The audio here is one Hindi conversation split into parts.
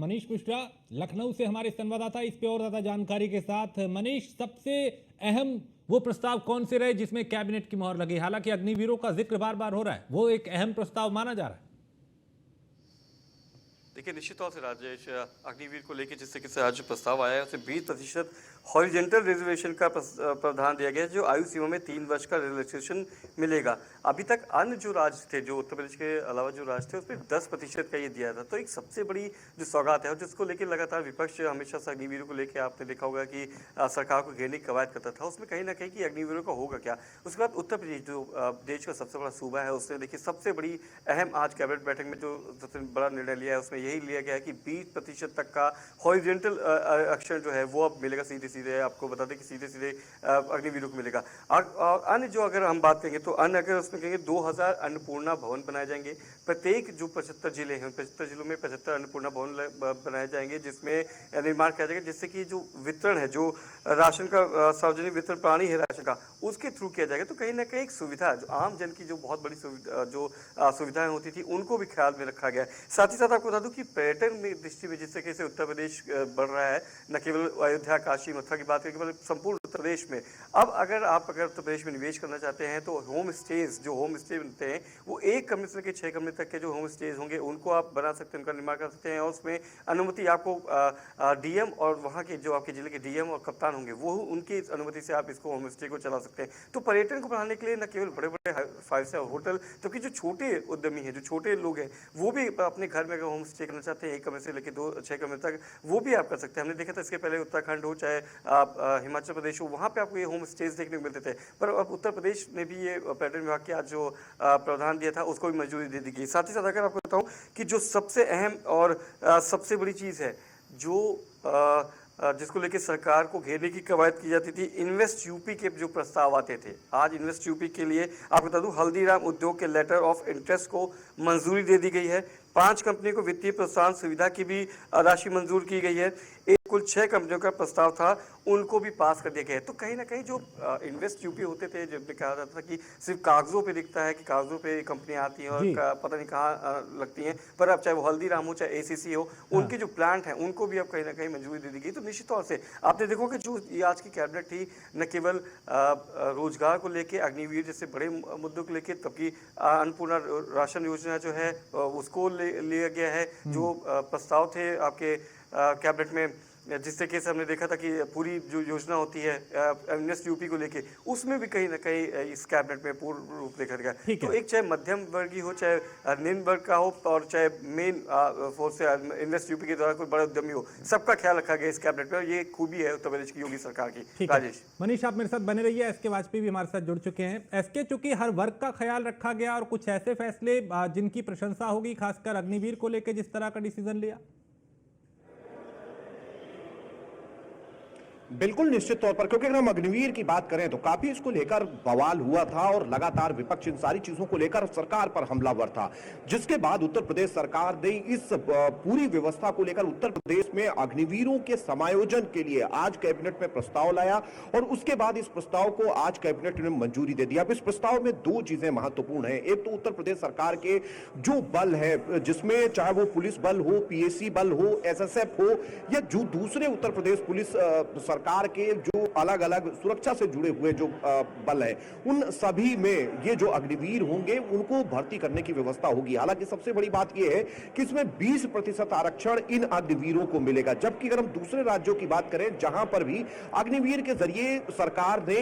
मनीष मिश्रा लखनऊ से हमारे संवाददाता इस पे और ज्यादा जानकारी के साथ। मनीष, सबसे अहम वो प्रस्ताव कौन से रहे जिसमें कैबिनेट की मोहर लगी? हालांकि अग्निवीरों का जिक्र बार बार हो रहा है, वो एक अहम प्रस्ताव माना जा रहा है। देखिए, निश्चित तौर से राजेश, अग्निवीर को लेकर जिस तरीके से आज प्रस्ताव आया है उसे 20% हॉरिजेंटल रिजर्वेशन का प्रावधान दिया गया है, जो आयु सीमा में 3 वर्ष का रिलैक्सेशन मिलेगा। अभी तक अन्य जो राज्य थे, जो उत्तर प्रदेश के अलावा जो राज्य थे, उसमें 10% का ये दिया था। तो एक सबसे बड़ी जो सौगात है और जिसको लेकर लगातार विपक्ष हमेशा से अग्निवीरों को लेकर आपने देखा होगा कि सरकार को घेरने की कवायद करता था, उसमें कहीं ना कहीं कि अग्निवीरों का होगा क्या। उसके बाद उत्तर प्रदेश जो देश का सबसे बड़ा सूबा है, उसने देखिए सबसे बड़ी अहम आज कैबिनेट बैठक में जो सबसे बड़ा निर्णय लिया है उसमें यही लिया गया है कि 20% तक का हॉरिजेंटल आरक्षण जो है वो अब मिलेगा। सीधे सीधे आपको बता दें कि सीधे सीधे अग्निवीरों को मिलेगा। और अन्य जो अगर हम बात करेंगे तो अन्य अगर उसमें कहेंगे 2000 अन्नपूर्णा भवन बनाए जाएंगे। प्रत्येक जो 75 जिले हैं, 75 जिलों में 75 अन्नपूर्णा भवन बनाए जाएंगे, जिसमें निर्माण किया जाएगा, जिससे कि जो वितरण है, जो राशन का सार्वजनिक वितरण प्रणाली है राशन का, उसके थ्रू किया जाएगा। तो कहीं ना कहीं एक सुविधा, जो आम जन की जो बहुत बड़ी सुविधाएं होती थी, उनको भी ख्याल में रखा गया है। साथ ही साथ आपको बता दूं कि पर्यटन में दृष्टि में जिस तरीके से उत्तर प्रदेश बढ़ रहा है, न केवल अयोध्या, काशी, मथुरा की बात करें, केवल संपूर्ण उत्तर प्रदेश में अब अगर उत्तर प्रदेश में निवेश करना चाहते हैं तो होम स्टेज, जो होम स्टे बनते हैं, वो 1 कमरे से लेकर 6 कमरे तक के जो होम स्टेज होंगे उनको आप बना सकते हैं, उनका निर्माण कर सकते हैं। और उसमें अनुमति आपको डीएम और वहाँ के जो आपके जिले के डीएम और कप्तान होंगे, वो उनकी अनुमति से आप इसको होम स्टे को चला सकते हैं। तो पर्यटन को बढ़ाने के लिए न केवल बड़े बड़े 5 स्टार होटल, जबकि जो छोटे उद्यमी हैं, जो छोटे लोग हैं, वो भी अपने घर में अगर होम स्टे करना चाहते हैं 1 कमरे से लेकर 6 कमरे तक, वो भी आप कर सकते हैं। हमने देखा था इसके पहले उत्तराखंड हो चाहे हिमाचल प्रदेश हो, वहाँ पे आपको ये होम स्टेज देखने को मिलते थे। पर अब उत्तर प्रदेश ने भी ये पर्यटन विभाग के आज जो प्रावधान दिया था उसको भी मंजूरी दे दी गई। साथ ही साथ अगर आपको बताऊं कि जो सबसे अहम और सबसे बड़ी चीज़ है, जो जिसको लेकर सरकार को घेरने की कवायद की जाती थी, इन्वेस्ट यूपी के जो प्रस्ताव आते थे, आज इन्वेस्ट यूपी के लिए आपको बता दूं हल्दीराम उद्योग के लेटर ऑफ इंटरेस्ट को मंजूरी दे दी गई है। 5 कंपनी को वित्तीय प्रोत्साहन सुविधा की भी राशि मंजूर की गई है। कुल 6 कंपनियों का प्रस्ताव था, उनको भी पास कर दिया गया है। तो कहीं ना कहीं जो इन्वेस्ट यूपी होते थे, जब कहा जाता था कि सिर्फ कागजों पे दिखता है कि कागजों पे कंपनियां आती हैं और पता नहीं कहाँ लगती हैं, पर अब चाहे वो हल्दीराम हो चाहे एसीसी हो, उनके जो प्लांट हैं उनको भी अब कहीं ना कहीं मंजूरी दे दी गई। तो निश्चित तौर से आपने देखो कि जो ये आज की कैबिनेट थी, न केवल रोजगार को लेकर, अग्निवीर जैसे बड़े मुद्दों को लेकर, तबकि अन्नपूर्णा राशन योजना जो है उसको लिया गया है। जो प्रस्ताव थे आपके कैबिनेट में, जिस तरीके से हमने देखा था कि पूरी जो योजना होती है इन्वेस्ट यूपी को लेके, उसमें भी कहीं ना कहीं इस कैबिनेट में पूर्ण रूप देखा गया। तो एक चाहे मध्यम वर्गीय हो, चाहे निम्न वर्ग का हो, और चाहे मेन फोर्स से इन्वेस्ट यूपी के द्वारा कोई बड़ा उद्यमी हो, सबका ख्याल रखा गया इस कैबिनेट में। और ये खूबी है उत्तर प्रदेश की योगी सरकार की। राजेश, मनीष, आप मेरे साथ बने रहिए। एसके वाजपेयी भी हमारे साथ जुड़ चुके हैं। एसके, चूंकि हर वर्ग का ख्याल रखा गया और कुछ ऐसे फैसले जिनकी प्रशंसा होगी, खासकर अग्निवीर को लेकर जिस तरह का डिसीजन लिया। बिल्कुल निश्चित तौर पर, क्योंकि अगर हम अग्निवीर की बात करें तो काफी इसको लेकर बवाल हुआ था और लगातार विपक्ष इन सारी चीजों को लेकर सरकार पर हमलावर था, जिसके बाद उत्तर प्रदेश सरकार ने इस पूरी व्यवस्था को लेकर उत्तर प्रदेश में अग्निवीरों के समायोजन के लिए आज कैबिनेट में प्रस्ताव लाया और उसके बाद इस प्रस्ताव को आज कैबिनेट ने मंजूरी दे दिया। अब इस प्रस्ताव में 2 चीजें महत्वपूर्ण है। एक तो उत्तर प्रदेश सरकार के जो बल है, जिसमें चाहे वो पुलिस बल हो, पीएसी बल हो, एसएसएफ हो, या जो दूसरे उत्तर प्रदेश पुलिस सरकार के जो अलग अलग सुरक्षा से जुड़े हुए जो बल है, उन सभी में ये जो अग्निवीर होंगे उनको भर्ती करने की व्यवस्था होगी। हालांकि सबसे बड़ी बात यह है कि इसमें 20% आरक्षण इन अग्निवीरों को मिलेगा, जबकि अगर हम दूसरे राज्यों की बात करें जहां पर भी अग्निवीर के जरिए सरकार ने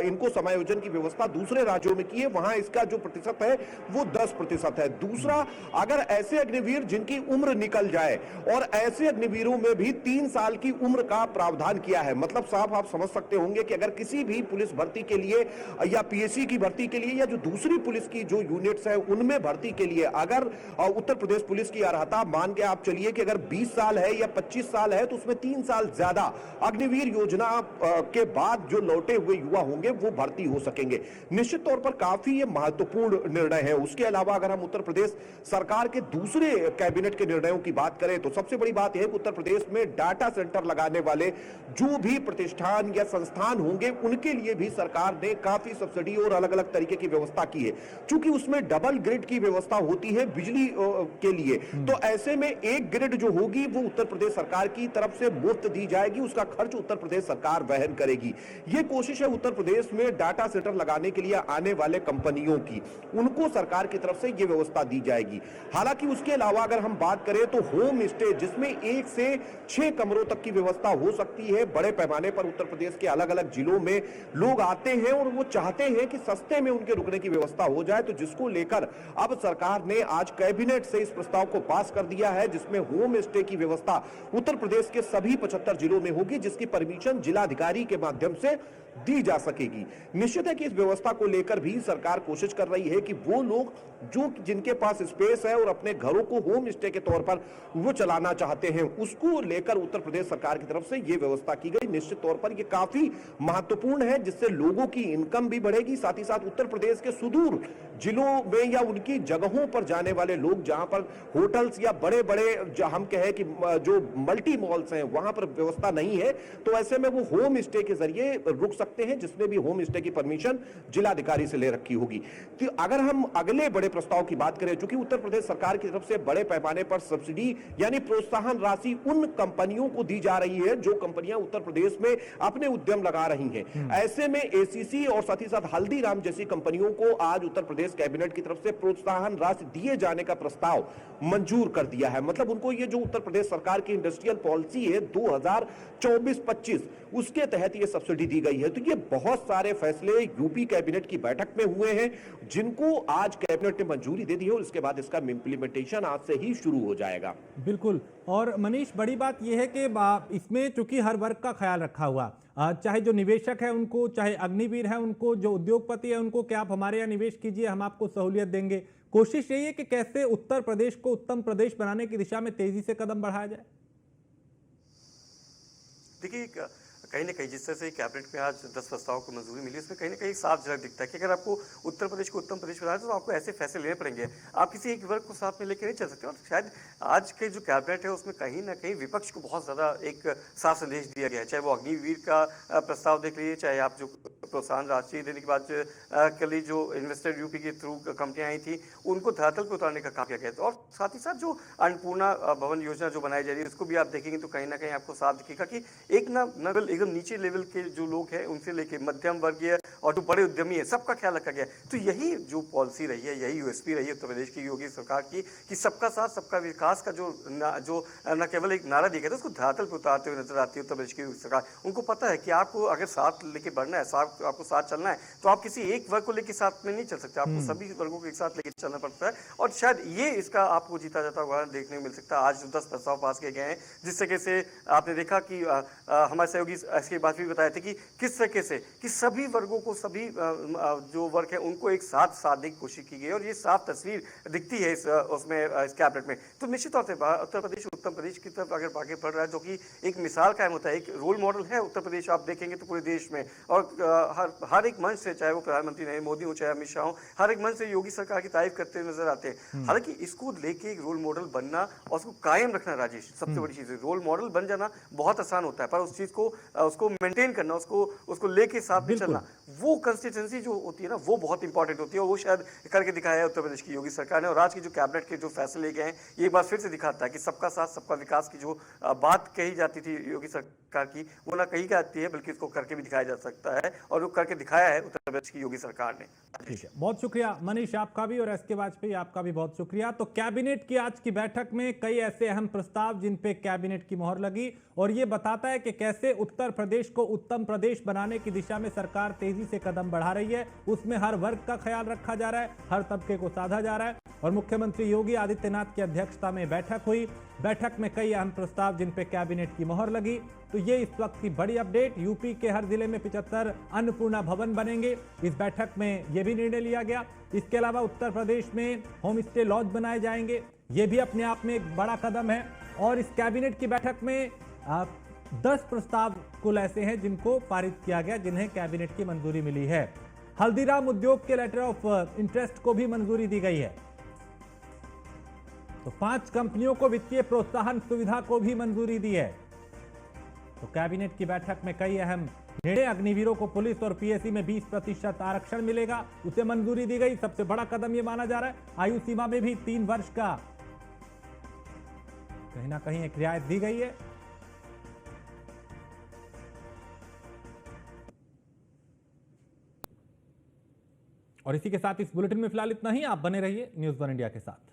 इनको समायोजन की व्यवस्था दूसरे राज्यों में की है, वहां इसका जो प्रतिशत है वो 10% है। दूसरा, अगर ऐसे अग्निवीर जिनकी उम्र निकल जाए, और ऐसे अग्निवीरों में भी 3 साल की उम्र का प्रावधान किया है। मतलब साहब आप समझ सकते होंगे कि अगर किसी भी पुलिस भर्ती के लिए या पीएससी की भर्ती के लिए या जो दूसरी पुलिस की जो यूनिट्स है उनमें भर्ती के लिए अगर उत्तर प्रदेश पुलिस की अर्हता मान के आप चलिए कि अगर 20 साल है या 25 साल है, तो उसमें 3 साल ज्यादा अग्निवीर योजना के बाद जो लौटे हुए युवा होंगे वो भर्ती हो सकेंगे। निश्चित तौर पर काफी ये महत्वपूर्ण निर्णय है। उसके अलावा अगर हम उत्तर प्रदेश सरकार के दूसरे कैबिनेट के निर्णयों की बात करें तो सबसे बड़ी बात यह है कि उत्तर प्रदेश में डाटा सेंटर लगाने वाले जो भी भी प्रतिष्ठान या संस्थान होंगे उनके लिए भी सरकार ने काफी सब्सिडी और अलग अलग तरीके की व्यवस्था की है। चूंकि उसमें डबल ग्रिड की व्यवस्था होती है बिजली के लिए, तो ऐसे में एक ग्रिड जो होगी वो उत्तर प्रदेश सरकार की तरफ से मुफ्त दी जाएगी, उसका खर्च उत्तर प्रदेश सरकार वहन करेगी। ये कोशिश है उत्तर प्रदेश में डाटा सेंटर लगाने के लिए आने वाले कंपनियों की, उनको सरकार की तरफ से ये व्यवस्था दी जाएगी। हालांकि उसके अलावा अगर हम बात करें तो होम स्टे जिसमें 1 से 6 कमरों तक की व्यवस्था हो सकती है। बड़े पैमाने पर उत्तर प्रदेश के अलग अलग जिलों में लोग आते हैं और वो चाहते हैं कि सस्ते में उनके रुकने की व्यवस्था हो जाए, तो जिसको लेकर अब सरकार ने आज कैबिनेट से इस प्रस्ताव को पास कर दिया है, जिसमें होम स्टे की व्यवस्था उत्तर प्रदेश के सभी 75 जिलों में होगी, जिसकी परमिशन जिलाधिकारी के माध्यम से दी जा सकेगी। निश्चित है कि इस व्यवस्था को लेकर भी सरकार कोशिश कर रही है कि वो लोग जो जिनके पास स्पेस है और अपने घरों को होम स्टे के तौर पर वो चलाना चाहते हैं, उसको लेकर उत्तर प्रदेश सरकार की तरफ से ये व्यवस्था की गई। निश्चित तौर पर ये काफी महत्वपूर्ण है, जिससे लोगों की इनकम भी बढ़ेगी, साथ ही साथ उत्तर प्रदेश के सुदूर जिलों में या उनकी जगहों पर जाने वाले लोग, जहां पर होटल्स या बड़े बड़े हम कहें कि जो मल्टी मॉल्स हैं वहां पर व्यवस्था नहीं है, तो ऐसे में वो होम स्टे के जरिए रुक सकते हैं, जिसने भी होम स्टे की परमिशन जिलाधिकारी से ले रखी होगी। तो अगर हम अगले बड़े प्रस्ताव की बात करें, चूंकि उत्तर प्रदेश सरकार की तरफ से बड़े पैमाने पर सब्सिडी यानी प्रोत्साहन राशि उन कंपनियों को दी जा रही है जो कंपनियां उत्तर प्रदेश में अपने उद्यम लगा रही हैं। ऐसे में एसीसी और साथ ही साथ हल्दीराम जैसी कंपनियों को आज उत्तर प्रदेश कैबिनेट की तरफ से प्रोत्साहन राशि दिए जाने का प्रस्ताव मंजूर कर दिया है। मतलब उनको ये जो उत्तर प्रदेश सरकार की इंडस्ट्रियल पॉलिसी है 2024-25 उसके तहत ये सब्सिडी दी गई है। तो ये बहुत सारे फैसले यूपी कैबिनेट की बैठक में हुए हैं, जिनको आज कैबिनेट ने मंजूरी दे दी है और इसके बाद इसका इंप्लीमेंटेशन आज से ही शुरू हो जाएगा। बिल्कुल। और मनीष, बड़ी बात यह है कि इसमें चूंकि हर वर्ग का ख्याल रखा हुआ, चाहे जो निवेशक है उनको, चाहे अग्निवीर है उनको, जो उद्योगपति है उनको, कि आप हमारे यहाँ निवेश कीजिए, हम आपको सहूलियत देंगे। कोशिश यही है कि कैसे उत्तर प्रदेश को उत्तम प्रदेश बनाने की दिशा में तेजी से कदम बढ़ाया जाए। देखिए, कहीं ना कहीं जिस तरह से कैबिनेट में आज 10 प्रस्तावों को मंजूरी मिली, उसमें कहीं ना कहीं साफ झलक दिखता है कि अगर आपको उत्तर प्रदेश को उत्तम प्रदेश बनाना है तो आपको ऐसे फैसले लेने पड़ेंगे। आप किसी एक वर्ग को साथ में लेकर नहीं चल सकते। और शायद आज के जो कैबिनेट है उसमें कहीं ना कहीं विपक्ष को बहुत ज़्यादा एक साफ संदेश दिया गया है। चाहे वो अग्निवीर का प्रस्ताव देख लीजिए, चाहे आप जो प्रोत्साहन राशि देने की बात कर ली, जो इन्वेस्टर यूपी के थ्रू कंपनियां आई थी उनको धरातल पर उतारने का काम किया गया। और साथ ही साथ जो अन्नपूर्णा भवन योजना जो बनाई जा रही है उसको भी आप देखेंगे तो कहीं ना कहीं आपको साफ दिखेगा कि एक ना एकदम नीचे लेवल के जो लोग हैं उनसे लेके मध्यम वर्गीय और जो बड़े उद्यमी है सबका ख्याल रखा गया। तो यही जो पॉलिसी रही है, यही यूएसपी रही है उत्तर प्रदेश की योगी सरकार की, कि सबका साथ सबका विकास का जो न केवल एक नारा दिया गया था उसको धरातल पर उतारते हुए नजर आती है उत्तर प्रदेश की योगी सरकार। उनको पता है कि आपको अगर साथ लेके बढ़ना है, आपको साथ चलना है, तो आप किसी एक वर्ग को लेकर साथ में नहीं चल सकते, आपको सभी वर्गों को एक साथ लेकर चलना पड़ता है। और शायद ये इसका आपको जीता जाता उदाहरण देखने को मिल सकता है। आज जो 10 प्रस्ताव पास किए गए हैं, जिस तरीके से आपने देखा कि हमारे सहयोगी इसके बाद भी बताए थे कि किस तरीके से कि सभी वर्गों को, सभी जो वर्ग है उनको एक साथ साधने की कोशिश की गई और ये साफ तस्वीर दिखती है इस कैबिनेट में। तो निश्चित तौर से उत्तर प्रदेश उत्तम प्रदेश की तरफ अगर आगे बढ़ रहा है, जो कि एक मिसाल कायम होता है, एक रोल मॉडल है उत्तर प्रदेश। आप देखेंगे तो पूरे देश में और हर एक मंच से, चाहे वो प्रधानमंत्री नरेंद्र मोदी हो, चाहे अमित शाह हो, हर एक मंच से योगी सरकार की तारीफ करते हुए नजर आते हैं। हालांकि इसको लेके एक रोल मॉडल बनना और उसको कायम रखना, राजेश, सबसे बड़ी चीज है। रोल मॉडल बन जाना बहुत आसान होता है, पर उस चीज को उसको मेंटेन करना, उसको लेके साथ में चलना, वो कंसिस्टेंसी जो होती है ना, वो बहुत इंपॉर्टेंट होती है। और वो शायद करके दिखाया है उत्तर प्रदेश की योगी सरकार ने। और आज की जो कैबिनेट के जो फैसले ले गए हैं, ये बात फिर से दिखाता है कि सबका साथ सबका विकास की जो बात कही जाती थी योगी सरकार की, वो ना कही जाती है बल्कि इसको करके भी दिखाया जा सकता है, और वो करके दिखाया है उत्तर प्रदेश की योगी सरकार ने। ठीक है, बहुत शुक्रिया मनीष आपका भी, और एसके वाजपेयी आपका भी बहुत शुक्रिया। तो कैबिनेट की आज की बैठक में कई ऐसे अहम प्रस्ताव जिन पे कैबिनेट की मोहर लगी, और ये बताता है कि कैसे उत्तर प्रदेश को उत्तम प्रदेश बनाने की दिशा में सरकार तेजी से कदम बढ़ा रही है। उसमें हर वर्ग का ख्याल रखा जा रहा है, हर तबके को साधा जा रहा है। और मुख्यमंत्री योगी आदित्यनाथ की अध्यक्षता में बैठक हुई, बैठक में कई अहम प्रस्ताव जिन पे कैबिनेट की मोहर लगी। तो ये इस वक्त की बड़ी अपडेट। यूपी के हर जिले में 75 अन्नपूर्णा भवन बनेंगे, इस बैठक में यह भी निर्णय लिया गया। इसके अलावा उत्तर प्रदेश में होम स्टे लॉज बनाए जाएंगे, ये भी अपने आप में एक बड़ा कदम है। और इस कैबिनेट की बैठक में 10 प्रस्ताव कुल ऐसे हैं जिनको पारित किया गया, जिन्हें कैबिनेट की मंजूरी मिली है। हल्दीराम उद्योग के लेटर ऑफ इंटरेस्ट को भी मंजूरी दी गई है। तो 5 कंपनियों को वित्तीय प्रोत्साहन सुविधा को भी मंजूरी दी है। तो कैबिनेट की बैठक में कई अहम निर्णय। अग्निवीरों को पुलिस और पीएससी में 20% आरक्षण मिलेगा, उसे मंजूरी दी गई। सबसे बड़ा कदम यह माना जा रहा है। आयु सीमा में भी 3 वर्ष का कहीं ना कहीं एक रियायत दी गई है। और इसी के साथ इस बुलेटिन में फिलहाल इतना ही। आप बने रहिए न्यूज़ 1 इंडिया के साथ।